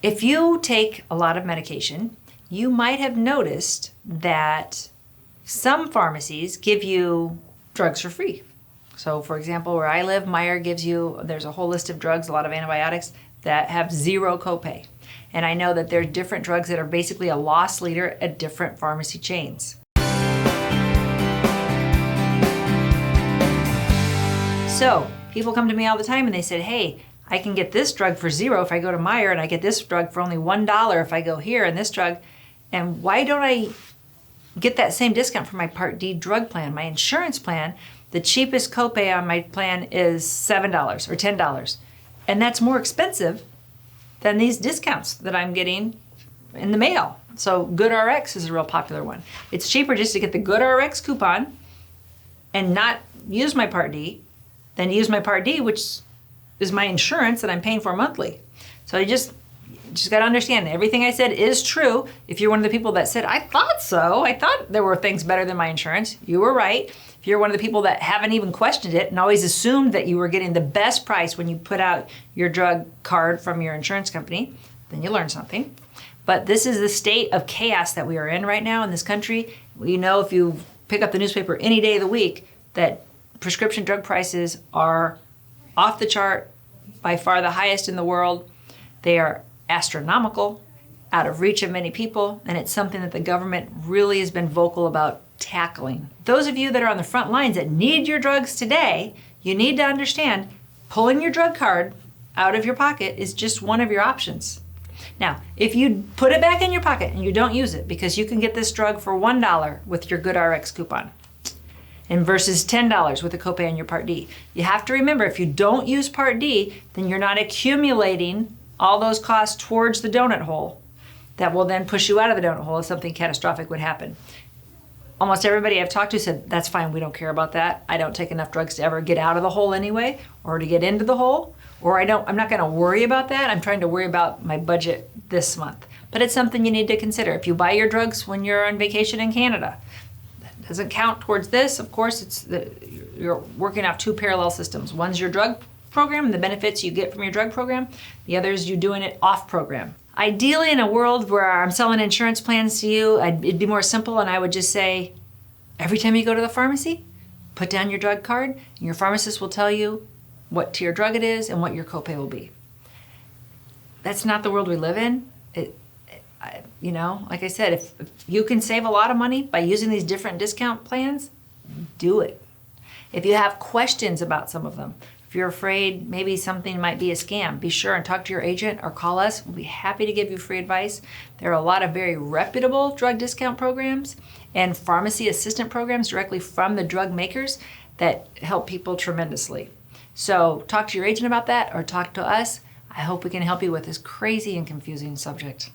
If you take a lot of medication, you might have noticed that some pharmacies give you drugs for free. So for example, where I live, Meijer gives you, there's a whole list of drugs, a lot of antibiotics that have zero copay. And I know that there are different drugs that are basically a loss leader at different pharmacy chains. So people come to me all the time and they said, hey, I can get this drug for $0 if I go to Meijer, and I get this drug for only $1 if I go here, and this drug. And why don't I get that same discount for my Part D drug plan? My insurance plan, the cheapest copay on my plan is $7 or $10. And that's more expensive than these discounts that I'm getting in the mail. So GoodRx is a real popular one. It's cheaper just to get the GoodRx coupon and not use my Part D than use my Part D, which is my insurance that I'm paying for monthly. So you just got to understand, everything I said is true. If you're one of the people that said, I thought so, I thought there were things better than my insurance, you were right. If you're one of the people that haven't even questioned it and always assumed that you were getting the best price when you put out your drug card from your insurance company, then you learned something. But this is the state of chaos that we are in right now in this country. We know if you pick up the newspaper any day of the week that prescription drug prices are off the chart, by far the highest in the world. They are astronomical, out of reach of many people, and it's something that the government really has been vocal about tackling. Those of you that are on the front lines that need your drugs today, you need to understand pulling your drug card out of your pocket is just one of your options. Now, if you put it back in your pocket and you don't use it because you can get this drug for $1 with your GoodRx coupon, and versus $10 with a copay on your Part D. You have to remember, if you don't use Part D, then you're not accumulating all those costs towards the donut hole that will then push you out of the donut hole if something catastrophic would happen. Almost everybody I've talked to said, that's fine, we don't care about that. I don't take enough drugs to ever get out of the hole anyway, or to get into the hole, or I'm not gonna worry about that. I'm trying to worry about my budget this month. But it's something you need to consider. If you buy your drugs when you're on vacation in Canada, doesn't count towards this. Of course, you're working off two parallel systems. One's your drug program and the benefits you get from your drug program. The other is you doing it off program. Ideally, in a world where I'm selling insurance plans to you, it'd be more simple, and I would just say, every time you go to the pharmacy, put down your drug card, and your pharmacist will tell you what tier drug it is and what your copay will be. That's not the world we live in. Like I said, if you can save a lot of money by using these different discount plans, do it. If you have questions about some of them, if you're afraid maybe something might be a scam, be sure and talk to your agent or call us. We'll be happy to give you free advice. There are a lot of very reputable drug discount programs and pharmacy assistant programs directly from the drug makers that help people tremendously. So talk to your agent about that or talk to us. I hope we can help you with this crazy and confusing subject.